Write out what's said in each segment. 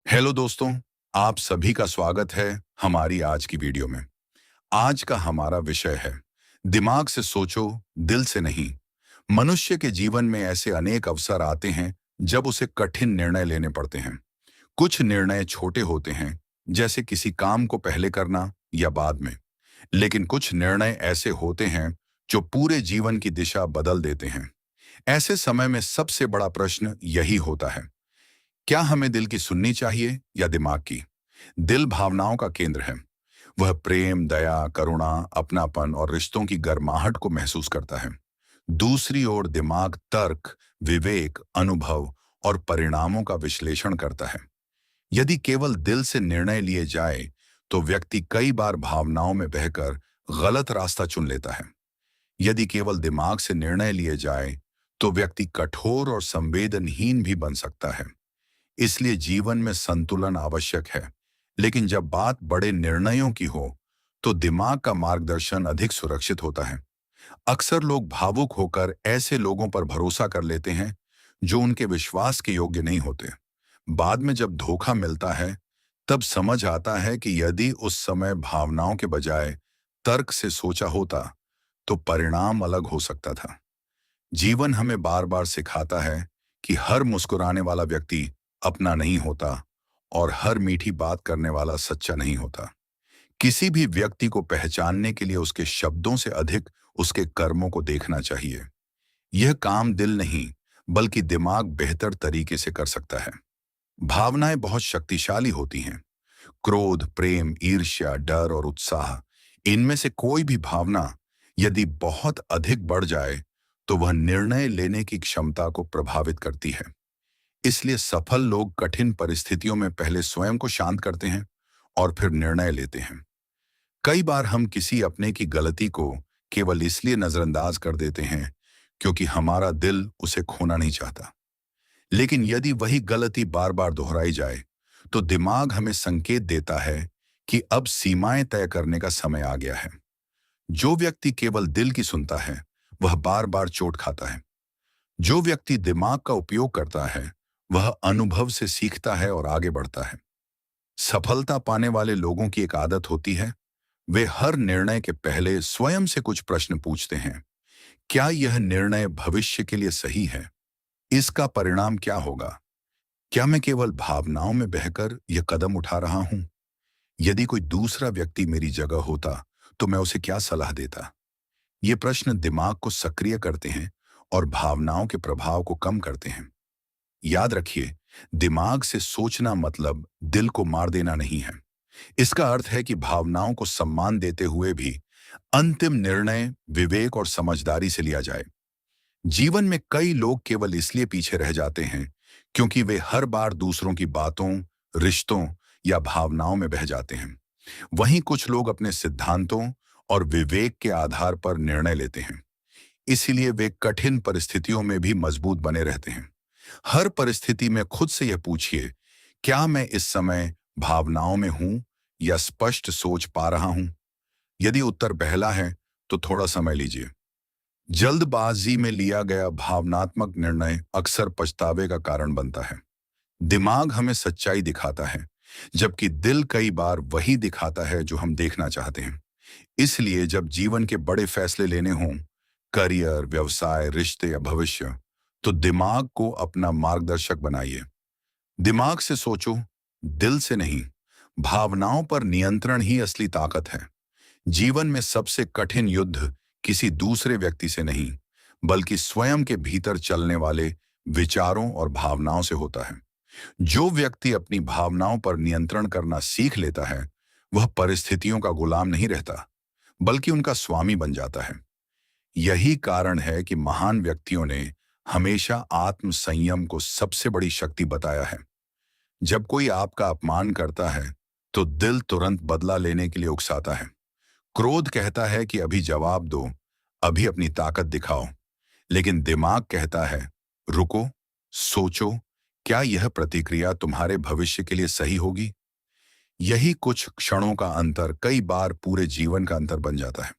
Hello दोस्तों, आप सभी का स्वागत है हमारी आज की वीडियो में। आज का हमारा विषय है दिमाग से सोचो, दिल से नहीं। मनुष्य के जीवन में ऐसे अनेक अवसर आते हैं जब उसे कठिन निर्णय लेने पड़ते हैं। कुछ निर्णय छोटे होते हैं, जैसे किसी काम को पहले करना या बाद में। लेकिन कुछ निर्णय ऐसे होते हैं जो पूरे जीवन की दिशा बदल देते हैं। ऐसे समय में सबसे बड़ा प्रश्न यही होता है, क्या हमें दिल की सुननी चाहिए या दिमाग की? दिल भावनाओं का केंद्र है। वह प्रेम, दया, करुणा, अपनापन और रिश्तों की गर्माहट को महसूस करता है। दूसरी ओर दिमाग तर्क, विवेक, अनुभव और परिणामों का विश्लेषण करता है। यदि केवल दिल से निर्णय लिए जाए, तो व्यक्ति कई बार भावनाओं में बहकर गलत रास्ता चुन लेता है। यदि केवल दिमाग से निर्णय लिए जाए, तो व्यक्ति कठोर और संवेदनहीन भी बन सकता है। इसलिए जीवन में संतुलन आवश्यक है, लेकिन जब बात बड़े निर्णयों की हो, तो दिमाग का मार्गदर्शन अधिक सुरक्षित होता है। अक्सर लोग भावुक होकर ऐसे लोगों पर भरोसा कर लेते हैं जो उनके विश्वास के योग्य नहीं होते। बाद में जब धोखा मिलता है, तब समझ आता है कि यदि उस समय भावनाओं के बजाय तर्क से सोचा होता, तो परिणाम अलग हो सकता था। जीवन हमें बार बार सिखाता है कि हर मुस्कुराने वाला व्यक्ति अपना नहीं होता और हर मीठी बात करने वाला सच्चा नहीं होता। किसी भी व्यक्ति को पहचानने के लिए उसके शब्दों से अधिक उसके कर्मों को देखना चाहिए। यह काम दिल नहीं, बल्कि दिमाग बेहतर तरीके से कर सकता है। भावनाएं बहुत शक्तिशाली होती हैं। क्रोध, प्रेम, ईर्ष्या, डर और उत्साह, इनमें से कोई भी भावना यदि बहुत अधिक बढ़ जाए, तो वह निर्णय लेने की क्षमता को प्रभावित करती है। इसलिए सफल लोग कठिन परिस्थितियों में पहले स्वयं को शांत करते हैं और फिर निर्णय लेते हैं। कई बार हम किसी अपने की गलती को केवल इसलिए नजरअंदाज कर देते हैं क्योंकि हमारा दिल उसे खोना नहीं चाहता। लेकिन यदि वही गलती बार बार दोहराई जाए, तो दिमाग हमें संकेत देता है कि अब सीमाएं तय करने का समय आ गया है। जो व्यक्ति केवल दिल की सुनता है, वह बार बार चोट खाता है। जो व्यक्ति दिमाग का उपयोग करता है, वह अनुभव से सीखता है और आगे बढ़ता है। सफलता पाने वाले लोगों की एक आदत होती है, वे हर निर्णय के पहले स्वयं से कुछ प्रश्न पूछते हैं। क्या यह निर्णय भविष्य के लिए सही है? इसका परिणाम क्या होगा? क्या मैं केवल भावनाओं में बहकर यह कदम उठा रहा हूं? यदि कोई दूसरा व्यक्ति मेरी जगह होता, तो मैं उसे क्या सलाह देता? ये प्रश्न दिमाग को सक्रिय करते हैं और भावनाओं के प्रभाव को कम करते हैं। याद रखिए, दिमाग से सोचना मतलब दिल को मार देना नहीं है। इसका अर्थ है कि भावनाओं को सम्मान देते हुए भी अंतिम निर्णय विवेक और समझदारी से लिया जाए। जीवन में कई लोग केवल इसलिए पीछे रह जाते हैं क्योंकि वे हर बार दूसरों की बातों, रिश्तों या भावनाओं में बह जाते हैं। वहीं कुछ लोग अपने सिद्धांतों और विवेक के आधार पर निर्णय लेते हैं। इसीलिए वे कठिन परिस्थितियों में भी मजबूत बने रहते हैं। हर परिस्थिति में खुद से यह पूछिए, क्या मैं इस समय भावनाओं में हूं या स्पष्ट सोच पा रहा हूं? यदि उत्तर पहला है, तो थोड़ा समय लीजिए। जल्दबाजी में लिया गया भावनात्मक निर्णय अक्सर पछतावे का कारण बनता है। दिमाग हमें सच्चाई दिखाता है, जबकि दिल कई बार वही दिखाता है जो हम देखना चाहते हैं। इसलिए जब जीवन के बड़े फैसले लेने हों, करियर, व्यवसाय, रिश्ते या भविष्य, तो दिमाग को अपना मार्गदर्शक बनाइए। दिमाग से सोचो, दिल से नहीं। भावनाओं पर नियंत्रण ही असली ताकत है। जीवन में सबसे कठिन युद्ध किसी दूसरे व्यक्ति से नहीं, बल्कि स्वयं के भीतर चलने वाले विचारों और भावनाओं से होता है। जो व्यक्ति अपनी भावनाओं पर नियंत्रण करना सीख लेता है, वह परिस्थितियों का गुलाम नहीं रहता, बल्कि उनका स्वामी बन जाता है। यही कारण है कि महान व्यक्तियों ने हमेशा आत्म संयम को सबसे बड़ी शक्ति बताया है। जब कोई आपका अपमान करता है, तो दिल तुरंत बदला लेने के लिए उकसाता है। क्रोध कहता है कि अभी जवाब दो, अभी अपनी ताकत दिखाओ। लेकिन दिमाग कहता है, रुको, सोचो, क्या यह प्रतिक्रिया तुम्हारे भविष्य के लिए सही होगी? यही कुछ क्षणों का अंतर कई बार पूरे जीवन का अंतर बन जाता है।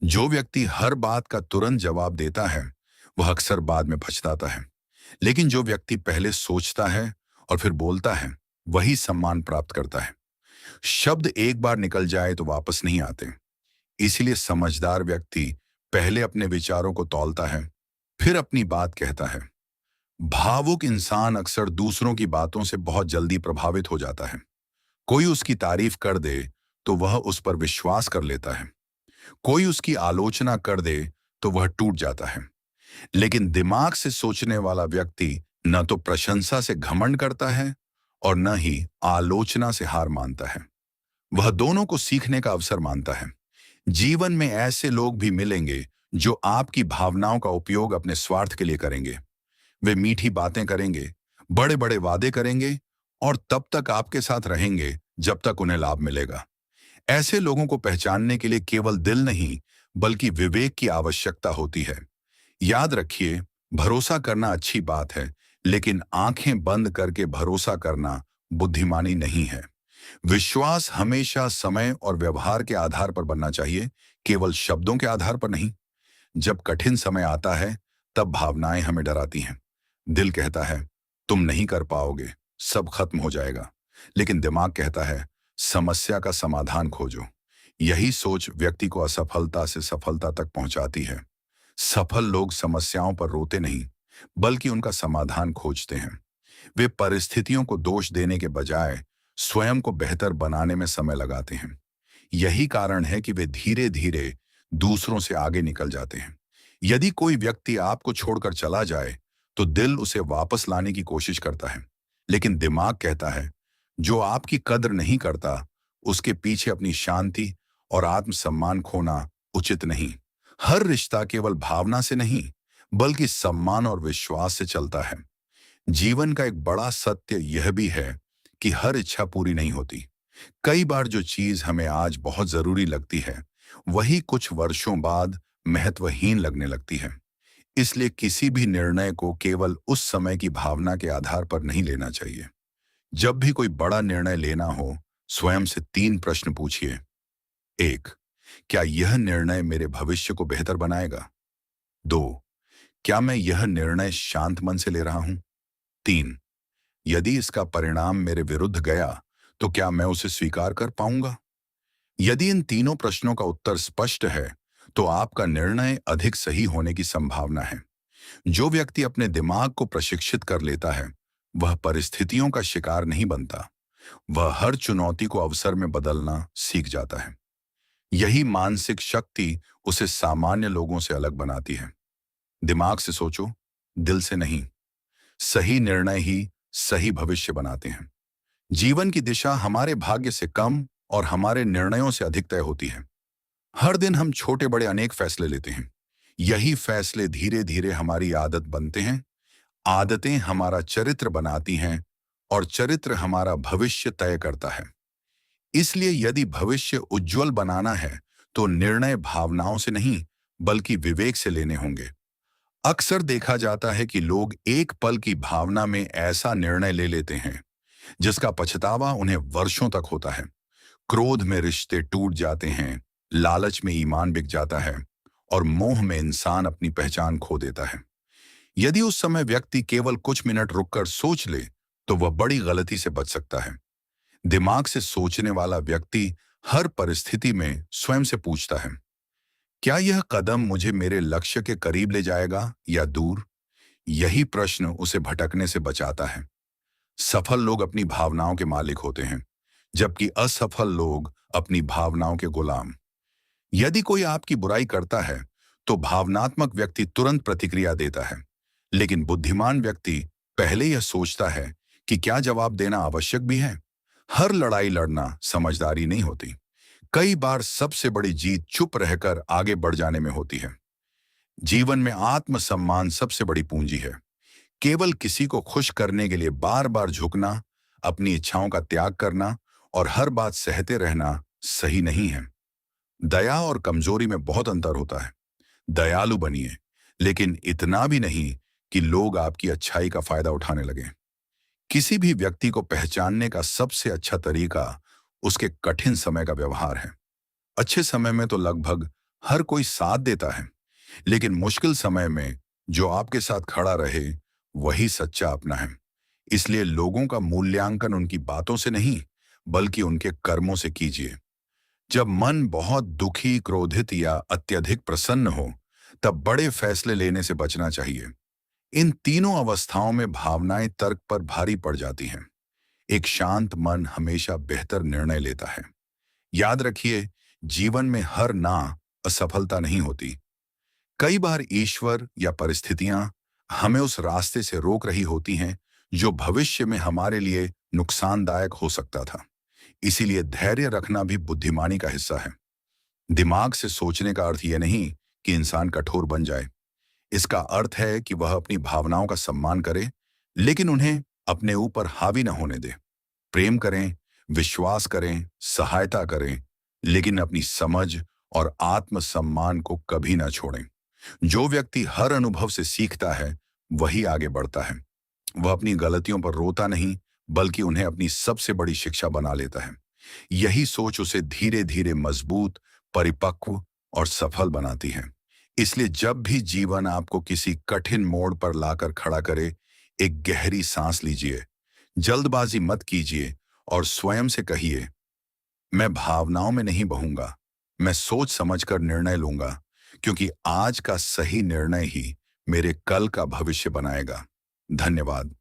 जो व्यक्ति हर बात का तुरंत जवाब देता है, वह अक्सर बाद में पछताता है। लेकिन जो व्यक्ति पहले सोचता है और फिर बोलता है, वही सम्मान प्राप्त करता है। शब्द एक बार निकल जाए तो वापस नहीं आते। इसीलिए समझदार व्यक्ति पहले अपने विचारों को तौलता है, फिर अपनी बात कहता है। भावुक इंसान अक्सर दूसरों की बातों से बहुत जल्दी प्रभावित हो जाता है। कोई उसकी तारीफ कर दे तो वह उस पर विश्वास कर लेता है। कोई उसकी आलोचना कर दे तो वह टूट जाता है। लेकिन दिमाग से सोचने वाला व्यक्ति न तो प्रशंसा से घमंड करता है और न ही आलोचना से हार मानता है। वह दोनों को सीखने का अवसर मानता है। जीवन में ऐसे लोग भी मिलेंगे जो आपकी भावनाओं का उपयोग अपने स्वार्थ के लिए करेंगे। वे मीठी बातें करेंगे, बड़े बड़े वादे करेंगे और तब तक आपके साथ रहेंगे जब तक उन्हें लाभ मिलेगा। ऐसे लोगों को पहचानने के लिए केवल दिल नहीं, बल्कि विवेक की आवश्यकता होती है। याद रखिए, भरोसा करना अच्छी बात है, लेकिन आंखें बंद करके भरोसा करना बुद्धिमानी नहीं है। विश्वास हमेशा समय और व्यवहार के आधार पर बनना चाहिए, केवल शब्दों के आधार पर नहीं। जब कठिन समय आता है, तब भावनाएं हमें डराती हैं। दिल कहता है, तुम नहीं कर पाओगे, सब खत्म हो जाएगा। लेकिन दिमाग कहता है, समस्या का समाधान खोजो। यही सोच व्यक्ति को असफलता से सफलता तक पहुंचाती है। सफल लोग समस्याओं पर रोते नहीं, बल्कि उनका समाधान खोजते हैं। वे परिस्थितियों को दोष देने के बजाय स्वयं को बेहतर बनाने में समय लगाते हैं। यही कारण है कि वे धीरे धीरे दूसरों से आगे निकल जाते हैं। यदि कोई व्यक्ति आपको छोड़कर चला जाए, तो दिल उसे वापस लाने की कोशिश करता है। लेकिन दिमाग कहता है, जो आपकी कद्र नहीं करता, उसके पीछे अपनी शांति और आत्मसम्मान खोना उचित नहीं। हर रिश्ता केवल भावना से नहीं, बल्कि सम्मान और विश्वास से चलता है। जीवन का एक बड़ा सत्य यह भी है कि हर इच्छा पूरी नहीं होती। कई बार जो चीज हमें आज बहुत जरूरी लगती है, वही कुछ वर्षों बाद महत्वहीन लगने लगती है। इसलिए किसी भी निर्णय को केवल उस समय की भावना के आधार पर नहीं लेना चाहिए। जब भी कोई बड़ा निर्णय लेना हो, स्वयं से 3 प्रश्न पूछिए। 1, क्या यह निर्णय मेरे भविष्य को बेहतर बनाएगा? 2, क्या मैं यह निर्णय शांत मन से ले रहा हूं? 3, यदि इसका परिणाम मेरे विरुद्ध गया, तो क्या मैं उसे स्वीकार कर पाऊंगा? यदि इन तीनों प्रश्नों का उत्तर स्पष्ट है, तो आपका निर्णय अधिक सही होने की संभावना है। जो व्यक्ति अपने दिमाग को प्रशिक्षित कर लेता है, वह परिस्थितियों का शिकार नहीं बनता। वह हर चुनौती को अवसर में बदलना सीख जाता है। यही मानसिक शक्ति उसे सामान्य लोगों से अलग बनाती है। दिमाग से सोचो, दिल से नहीं। सही निर्णय ही सही भविष्य बनाते हैं। जीवन की दिशा हमारे भाग्य से कम और हमारे निर्णयों से अधिक तय होती है। हर दिन हम छोटे बड़े अनेक फैसले लेते हैं। यही फैसले धीरे धीरे हमारी आदत बनते हैं। आदतें हमारा चरित्र बनाती हैं और चरित्र हमारा भविष्य तय करता है। इसलिए यदि भविष्य उज्जवल बनाना है, तो निर्णय भावनाओं से नहीं, बल्कि विवेक से लेने होंगे। अक्सर देखा जाता है कि लोग एक पल की भावना में ऐसा निर्णय ले लेते हैं जिसका पछतावा उन्हें वर्षों तक होता है। क्रोध में रिश्ते टूट जाते हैं, लालच में ईमान बिक जाता है और मोह में इंसान अपनी पहचान खो देता है। यदि उस समय व्यक्ति केवल कुछ मिनट रुककर सोच ले, तो वह बड़ी गलती से बच सकता है। दिमाग से सोचने वाला व्यक्ति हर परिस्थिति में स्वयं से पूछता है, क्या यह कदम मुझे मेरे लक्ष्य के करीब ले जाएगा या दूर? यही प्रश्न उसे भटकने से बचाता है। सफल लोग अपनी भावनाओं के मालिक होते हैं, जबकि असफल लोग अपनी भावनाओं के गुलाम। यदि कोई आपकी बुराई करता है, तो भावनात्मक व्यक्ति तुरंत प्रतिक्रिया देता है, लेकिन बुद्धिमान व्यक्ति पहले यह सोचता है कि क्या जवाब देना आवश्यक भी है। हर लड़ाई लड़ना समझदारी नहीं होती। कई बार सबसे बड़ी जीत चुप रहकर आगे बढ़ जाने में होती है। जीवन में आत्मसम्मान सबसे बड़ी पूंजी है। केवल किसी को खुश करने के लिए बार बार झुकना, अपनी इच्छाओं का त्याग करना और हर बात सहते रहना सही नहीं है। दया और कमजोरी में बहुत अंतर होता है। दयालु बनिए, लेकिन इतना भी नहीं कि लोग आपकी अच्छाई का फायदा उठाने लगे। किसी भी व्यक्ति को पहचानने का सबसे अच्छा तरीका उसके कठिन समय का व्यवहार है। अच्छे समय में तो लगभग हर कोई साथ देता है, लेकिन मुश्किल समय में जो आपके साथ खड़ा रहे, वही सच्चा अपना है। इसलिए लोगों का मूल्यांकन उनकी बातों से नहीं, बल्कि उनके कर्मों से कीजिए। जब मन बहुत दुखी, क्रोधित या अत्यधिक प्रसन्न हो, तब बड़े फैसले लेने से बचना चाहिए। इन तीनों अवस्थाओं में भावनाएं तर्क पर भारी पड़ जाती हैं। एक शांत मन हमेशा बेहतर निर्णय लेता है। याद रखिए, जीवन में हर ना असफलता नहीं होती। कई बार ईश्वर या परिस्थितियां हमें उस रास्ते से रोक रही होती हैं जो भविष्य में हमारे लिए नुकसानदायक हो सकता था। इसीलिए धैर्य रखना भी बुद्धिमानी का हिस्सा है। दिमाग से सोचने का अर्थ यह नहीं कि इंसान कठोर बन जाए। इसका अर्थ है कि वह अपनी भावनाओं का सम्मान करे, लेकिन उन्हें अपने ऊपर हावी न होने दे। प्रेम करें, विश्वास करें, सहायता करें, लेकिन अपनी समझ और आत्मसम्मान को कभी ना छोड़ें। जो व्यक्ति हर अनुभव से सीखता है, वही आगे बढ़ता है। वह अपनी गलतियों पर रोता नहीं, बल्कि उन्हें अपनी सबसे बड़ी शिक्षा बना लेता है। यही सोच उसे धीरे धीरे मजबूत, परिपक्व और सफल बनाती है। इसलिए जब भी जीवन आपको किसी कठिन मोड़ पर लाकर खड़ा करे, एक गहरी सांस लीजिए, जल्दबाजी मत कीजिए और स्वयं से कहिए, मैं भावनाओं में नहीं बहूंगा, मैं सोच समझकर निर्णय लूंगा, क्योंकि आज का सही निर्णय ही मेरे कल का भविष्य बनाएगा। धन्यवाद।